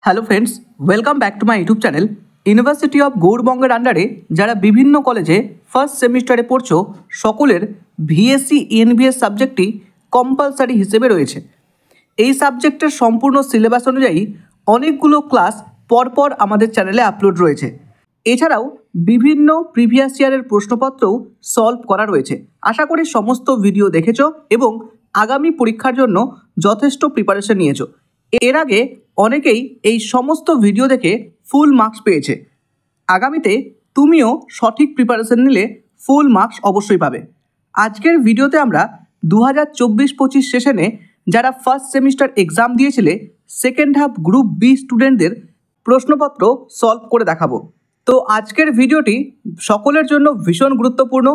Hello friends, welcome back to my YouTube channel. University of গৌড়বঙ্গের আন্ডারে যারা বিভিন্ন কলেজে ফার্স্ট সেমিস্টারে পড়ছো, সকলের ভিএসসি ইএনভিএস সাবজেক্টটি কম্পালসারি হিসেবে রয়েছে। এই সাবজেক্টের সম্পূর্ণ সিলেবাস অনুযায়ী অনেকগুলো ক্লাস পরপর আমাদের চ্যানেলে আপলোড রয়েছে। এছাড়াও বিভিন্ন প্রিভিয়াস ইয়ারের প্রশ্নপত্রও সলভ করা রয়েছে। আশা করি সমস্ত ভিডিও দেখেছো এবং আগামী পরীক্ষার জন্য যথেষ্ট প্রিপারেশন নিয়েছো। এর আগে অনেকেই এই সমস্ত ভিডিও দেখে ফুল মার্কস পেয়েছে। আগামীতে তুমিও সঠিক প্রিপারেশন নিলে ফুল মার্কস অবশ্যই পাবে। আজকের ভিডিওতে আমরা 2024-25 সেশনে যারা ফার্স্ট সেমিস্টার এক্সাম দিয়েছিলে সেকেন্ড হাফ গ্রুপ বি স্টুডেন্টদের প্রশ্নপত্র সলভ করে দেখাবো। তো আজকের ভিডিওটি সকলের জন্য ভীষণ গুরুত্বপূর্ণ।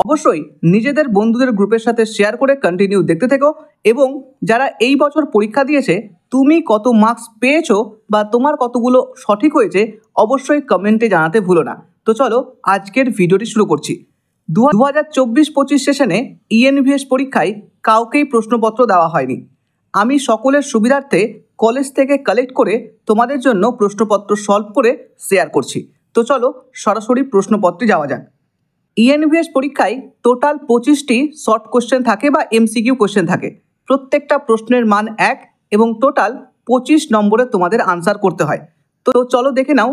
অবশ্যই নিজেদের বন্ধুদের গ্রুপের সাথে শেয়ার করে কন্টিনিউ দেখতে থেকো এবং যারা এই বছর পরীক্ষা দিয়েছে তুমি কত মার্কস পেয়েছো বা তোমার কতগুলো সঠিক হয়েছে অবশ্যই কমেন্টে জানাতে ভুলো না। তো চলো আজকের ভিডিওটি শুরু করছি। 2024-25 সেশনে ইএনভিএস পরীক্ষায় কাউকেই প্রশ্নপত্র দেওয়া হয়নি। আমি সকলের সুবিধার্থে কলেজ থেকে কালেক্ট করে তোমাদের জন্য প্রশ্নপত্র সলভ করে শেয়ার করছি। তো চলো সরাসরি প্রশ্নপত্রে যাওয়া যাক। ইএনভিএস পরীক্ষায় টোটাল 25টি শর্ট কোশ্চেন থাকে বা এমসিকিউ কোশ্চেন থাকে। প্রত্যেকটা প্রশ্নের মান 1 এবং টোটাল 25 নম্বরে তোমাদের আনসার করতে হয়। তো চলো দেখে নাও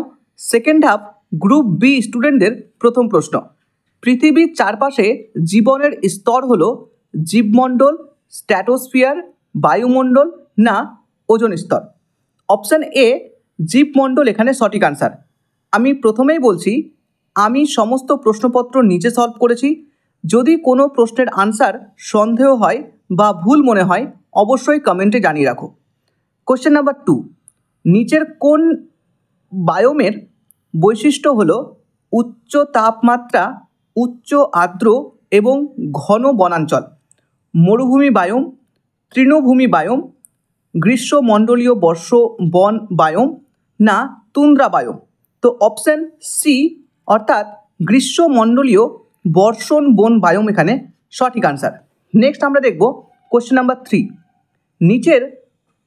সেকেন্ড হাফ গ্রুপ বি স্টুডেন্টদের প্রথম প্রশ্ন। পৃথিবীর চারপাশে জীবনের স্তর হলো জীবমণ্ডল, স্ট্র্যাটোস্ফিয়ার, বায়ুমণ্ডল না ওজোন স্তর? অপশান এ জীবমণ্ডল এখানে সঠিক আনসার। আমি প্রথমেই বলছি আমি সমস্ত প্রশ্নপত্র নিচে সলভ করেছি। যদি কোনো প্রশ্নের আনসার সন্দেহ হয় বা ভুল মনে হয় অবশ্যই কমেন্টে জানিয়ে রাখো। কোশ্চেন নাম্বার 2, নিচের কোন বায়োমের বৈশিষ্ট্য হলো উচ্চ তাপমাত্রা, উচ্চ আর্দ্র এবং ঘন বনাঞ্চল? মরুভূমি বায়োম, তৃণভূমি বায়োম, গ্রীষ্মমণ্ডলীয় বর্ষ বন বায়োম না তুন্দ্রা বায়োম? তো অপশান সি অর্থাৎ গ্রীষ্মমণ্ডলীয় বর্ষণ বন বায়োম এখানে সঠিক আনসার। নেক্সট আমরা দেখব কোশ্চেন নাম্বার 3, নিচের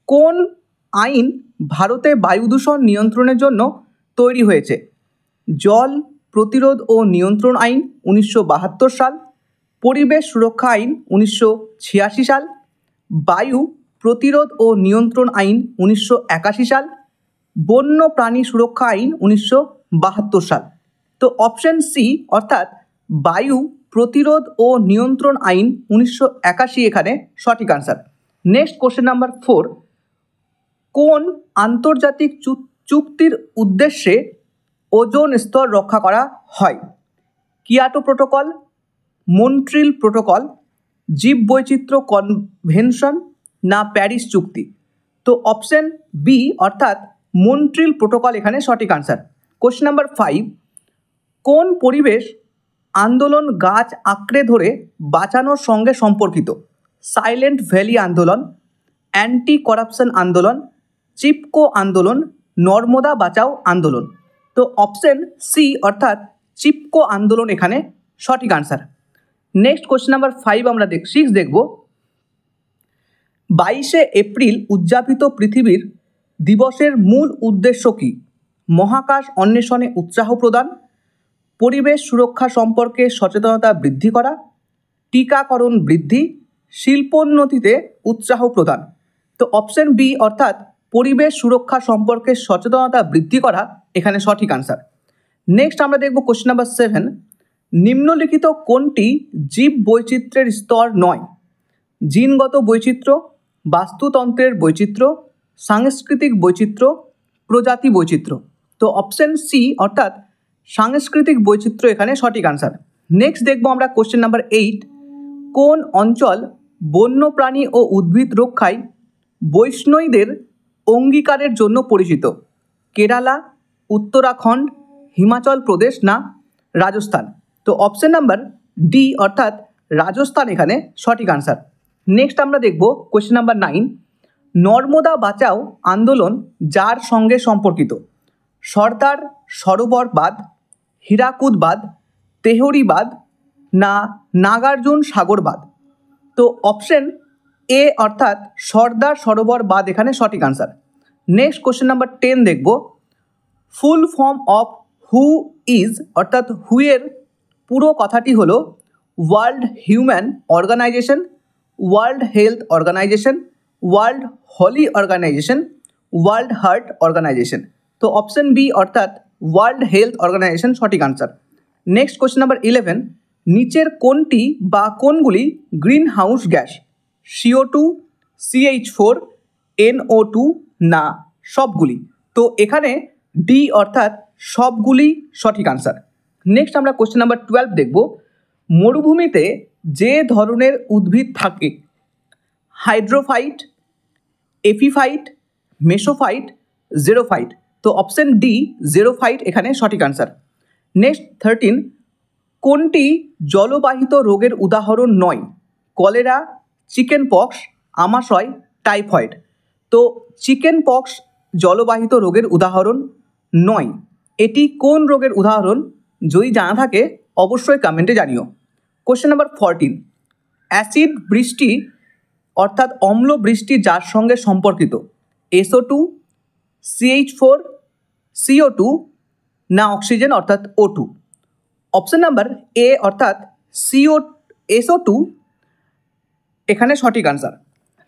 কোন আইন ভারতে বায়ু দূষণ নিয়ন্ত্রণের জন্য তৈরি হয়েছে? জল প্রতিরোধ ও নিয়ন্ত্রণ আইন 1972 সাল, পরিবেশ সুরক্ষা আইন 1986 সাল, বায়ু প্রতিরোধ ও নিয়ন্ত্রণ আইন 1981 সাল, বন্য প্রাণী সুরক্ষা আইন 1972 সাল? তো অপশান সি অর্থাৎ বায়ু প্রতিরোধ ও নিয়ন্ত্রণ আইন 1981 এখানে সঠিক আনসার। নেক্সট কোশ্চেন নাম্বার 4, কোন আন্তর্জাতিক চুক্তির উদ্দেশ্যে ওজোন স্তর রক্ষা করা হয়? কিয়োটো প্রোটোকল, মন্ট্রিল প্রোটোকল, জীববৈচিত্র্য কনভেনশন না প্যারিস চুক্তি? তো অপশান বি অর্থাৎ মন্ট্রিল প্রোটোকল এখানে সঠিক আনসার। কোশ্চেন নাম্বার 5, কোন পরিবেশ আন্দোলন গাছ আঁকড়ে ধরে বাঁচানোর সঙ্গে সম্পর্কিত? সাইলেন্ট ভ্যালি আন্দোলন, অ্যান্টি করাপশন আন্দোলন, চিপকো আন্দোলন, নর্মদা বাঁচাও আন্দোলন? তো অপশান সি অর্থাৎ চিপকো আন্দোলন এখানে সঠিক আনসার। নেক্সট কোশ্চেন নাম্বার 5 আমরা 6 দেখব। 22শে এপ্রিল উদযাপিত পৃথিবীর দিবসের মূল উদ্দেশ্য কী? মহাকাশ অন্বেষণে উৎসাহ প্রদান, পরিবেশ সুরক্ষা সম্পর্কে সচেতনতা বৃদ্ধি করা, টিকাকরণ বৃদ্ধি, শিল্পোন্নতিতে উৎসাহ প্রদান? তো অপশান বি অর্থাৎ পরিবেশ সুরক্ষা সম্পর্কে সচেতনতা বৃদ্ধি করা এখানে সঠিক আনসার। নেক্সট আমরা দেখব কোশ্চেন নাম্বার 7, নিম্নলিখিত কোনটি জীব বৈচিত্র্যের স্তর নয়? জিনগত বৈচিত্র্য, বাস্তুতন্ত্রের বৈচিত্র্য, সাংস্কৃতিক বৈচিত্র্য, প্রজাতি বৈচিত্র্য? তো অপশান সি অর্থাৎ সাংস্কৃতিক বৈচিত্র্য এখানে সঠিক আনসার। নেক্সট দেখব আমরা কোশ্চেন নাম্বার 8, কোন অঞ্চল বন্যপ্রাণী ও উদ্ভিদ রক্ষায় বৈষ্ণবদের অঙ্গীকারের জন্য পরিচিত? কেরালা, উত্তরাখণ্ড, হিমাচল প্রদেশ না রাজস্থান? তো অপশান নাম্বার ডি অর্থাৎ রাজস্থান এখানে সঠিক আনসার। নেক্সট আমরা দেখব কোশ্চেন নাম্বার 9, নর্মদা বাঁচাও আন্দোলন যার সঙ্গে সম্পর্কিত? সর্দার সরোবর বাঁধ, হীরাকুদ বাঁধ, তেহরি বাঁধ না নাগার্জুন সাগর বাঁধ? তো অপশান এ অর্থাৎ সর্দার সরোবর বাঁধ এখানে সঠিক আনসার। নেক্সট কোশ্চেন নাম্বার 10 দেখব, ফুল ফর্ম অফ হু ইজ অর্থাৎ হু এর পুরো কথাটি হলো world human organisation, world health organisation, world holy organisation, world heart organisation. তো অপশন বি অর্থাৎ ওয়ার্ল্ড হেলথ অর্গানাইজেশন সঠিক আনসার। নেক্সট কোশ্চেন নাম্বার 11, নিচের কোনটি বা কোনগুলি green house gas? CO2, CH4, NO2 না সবগুলি? তো এখানে ডি অর্থাৎ সবগুলি সঠিক আনসার। নেক্সট আমরা কোশ্চেন নাম্বার 12 দেখব, মরুভূমিতে যে ধরনের উদ্ভিদ থাকে, হাইড্রোফাইট, এপিফাইট, মেসোফাইট, জেরোফাইট? তো অপশন ডি জেরোফাইট এখানে সঠিক আনসার। নেক্সট 13, কোনটি জলবাহিত রোগের উদাহরণ নয়? কলেরা, চিকেন পক্স, আমাশয়, টাইফয়েড? তো চিকেন পক্স জলবাহিত রোগের উদাহরণ নয়। এটি কোন রোগের উদাহরণ? যদি জানা থাকে অবশ্যই কমেন্টে জানিও। কোশ্চেন নাম্বার 14, অ্যাসিড বৃষ্টি অর্থাৎ অম্ল বৃষ্টি যার সঙ্গে সম্পর্কিত? SO2, CH4, CO2 না অক্সিজেন অর্থাৎ O2? অপশন নাম্বার এ অর্থাৎ SO2 এখানে সঠিক আনসার।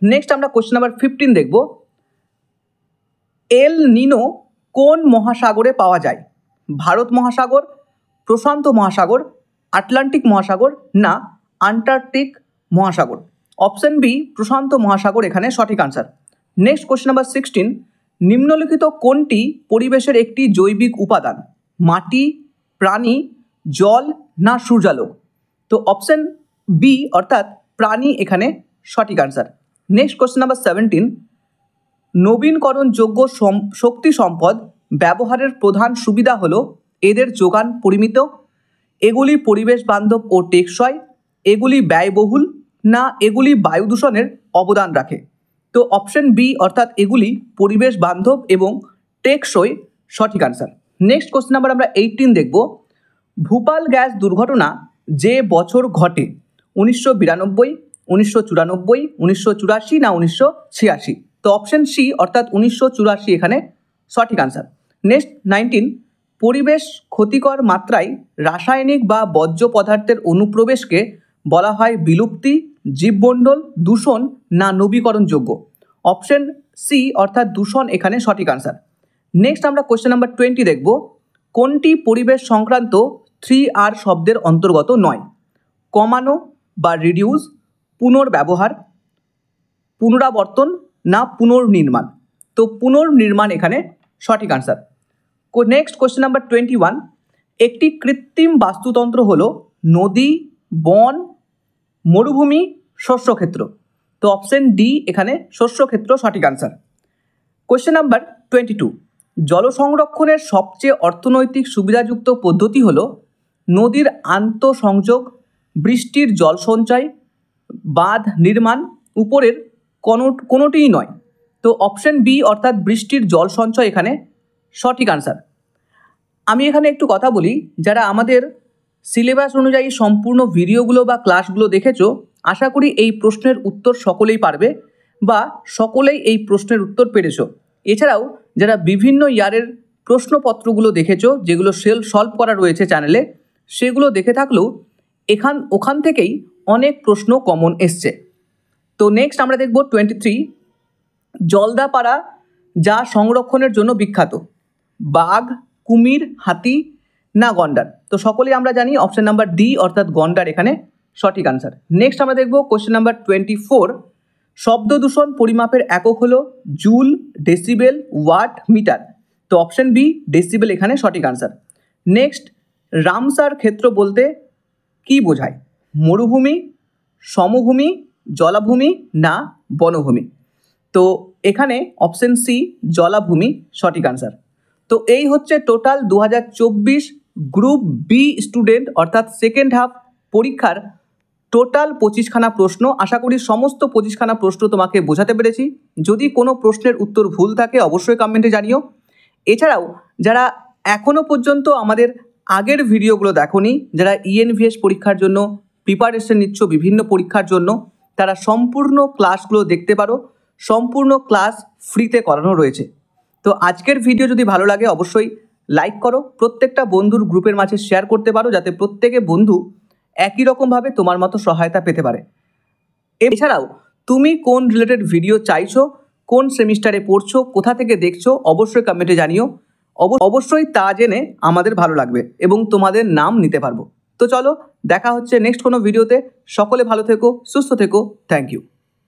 নেক্সট আমরা কোশ্চেন নাম্বার 15 দেখব, এল নিনো কোন মহাসাগরে পাওয়া যায়? ভারত মহাসাগর, প্রশান্ত মহাসাগর, আটলান্টিক মহাসাগর না আন্টার্কটিক মহাসাগর? অপশন বি প্রশান্ত মহাসাগর এখানে সঠিক আনসার। নেক্সট কোশ্চেন নাম্বার 16, নিম্নলিখিত কোনটি পরিবেশের একটি জৈবিক উপাদান? মাটি, প্রাণী, জল না সূর্যালোক? তো অপশন বি অর্থাৎ প্রাণী এখানে সঠিক আনসার। নেক্সট কোশ্চেন নাম্বার 17, নবীনকরণযোগ্য শক্তি সম্পদ ব্যবহারের প্রধান সুবিধা হলো এদের যোগান পরিমিত, এগুলি পরিবেশ বান্ধব ও টেকসই, এগুলি ব্যয়বহুল না এগুলি বায়ু দূষণের অবদান রাখে? তো অপশন বি অর্থাৎ এগুলি পরিবেশ বান্ধব এবং টেকসই সঠিক আনসার। নেক্সট কোশ্চেন নাম্বার আমরা 18 দেখব, ভূপাল গ্যাস দুর্ঘটনা যে বছর ঘটে? 1992, 1994, 1984 না 1986? তো অপশন সি অর্থাৎ 1984 এখানে সঠিক আনসার। নেক্সট 19, পরিবেশ ক্ষতিকর মাত্রায় রাসায়নিক বা বর্জ্য পদার্থের অনুপ্রবেশকে বলা হয় বিলুপ্তি, জীবমণ্ডল, দূষণ না নবীকরণযোগ্য? অপশন সি অর্থাৎ দূষণ এখানে সঠিক আনসার। নেক্সট আমরা কোশ্চেন নাম্বার 20 দেখব, কোনটি পরিবেশ সংক্রান্ত 3R শব্দের অন্তর্গত নয়? কমানো বা রিডিউস, পুনর্ব্যবহার, পুনরাবর্তন না পুনর্নির্মাণ? তো পুনর্নির্মাণ এখানে সঠিক আনসার। নেক্সট কোশ্চেন নাম্বার 21, একটি কৃত্রিম বাস্তুতন্ত্র হলো নদী, বন, মরুভূমি, শস্যক্ষেত্র? তো অপশন ডি এখানে শস্যক্ষেত্র সঠিক আনসার। কোশ্চেন নাম্বার 22, জল সংরক্ষণের সবচেয়ে অর্থনৈতিক সুবিধাযুক্ত পদ্ধতি হলো নদীর আন্তঃসংযোগ, বৃষ্টির জল সঞ্চয়, বাঁধ নির্মাণ, উপরের কোনোটিই নয়? তো অপশন বি অর্থাৎ বৃষ্টির জল সঞ্চয় এখানে সঠিক আনসার। আমি এখানে একটু কথা বলি, যারা আমাদের সিলেবাস অনুযায়ী সম্পূর্ণ ভিডিওগুলো বা ক্লাসগুলো দেখেছো, আশা করি এই প্রশ্নের উত্তর সকলেই পারবে বা সকলেই এই প্রশ্নের উত্তর পেরেছো। এছাড়াও যারা বিভিন্ন ইয়ারের প্রশ্নপত্রগুলো দেখেছো, যেগুলো সলভ করা রয়েছে চ্যানেলে, সেগুলো দেখে থাকলেও ওখান থেকেই অনেক প্রশ্ন কমন এসছে। তো নেক্সট আমরা দেখব 23, জলদাপাড়া যা সংরক্ষণের জন্য বিখ্যাত? বাঘ, কুমির, হাতি না গন্ডার? তো সকলেই আমরা জানি অপশন নাম্বার ডি অর্থাৎ গন্ডার এখানে সঠিক আনসার। নেক্সট আমরা দেখব কোশ্চেন নাম্বার 24, শব্দ দূষণ পরিমাপের একক হলো জুল, ডেসিবেল, ওয়াট, মিটার? তো অপশন বি ডেসিবেল এখানে সঠিক আনসার। নেক্সট, রামসার ক্ষেত্র বলতে কি বোঝায়? মরুভূমি, সমভূমি, জলাভূমি না বনভূমি? তো এখানে অপশন সি জলাভূমি সঠিক আনসার। তো এই হচ্ছে টোটাল 2024 গ্রুপ বি স্টুডেন্ট অর্থাৎ সেকেন্ড হাফ পরীক্ষার টোটাল 25খানা প্রশ্ন। আশা করি সমস্ত 25খানা প্রশ্ন তোমাকে বোঝাতে পেরেছি। যদি কোনো প্রশ্নের উত্তর ভুল থাকে অবশ্যই কমেন্টে জানিও। এছাড়াও যারা এখনও পর্যন্ত আমাদের আগের ভিডিওগুলো দেখোনি, যারা ENVS পরীক্ষার জন্য প্রিপারেশন নিচ্ছ বিভিন্ন পরীক্ষার জন্য, তারা সম্পূর্ণ ক্লাসগুলো দেখতে পারো। সম্পূর্ণ ক্লাস ফ্রিতে করানো রয়েছে। তো আজকের ভিডিও যদি ভালো লাগে অবশ্যই লাইক করো, প্রত্যেকটা বন্ধুর গ্রুপের মাঝে শেয়ার করতে পারো, যাতে প্রত্যেকে বন্ধু একই রকমভাবে তোমার মতো সহায়তা পেতে পারে। এছাড়াও তুমি কোন রিলেটেড ভিডিও চাইছো, কোন সেমিস্টারে পড়ছো, কোথা থেকে দেখছো, অবশ্যই কমেন্টে জানিও। অবশ্যই তা জেনে আমাদের ভালো লাগবে এবং তোমাদের নাম নিতে পারবো। তো চলো, দেখা হচ্ছে নেক্সট কোনো ভিডিওতে। সকলে ভালো থেকো, সুস্থ থেকো। Thank you.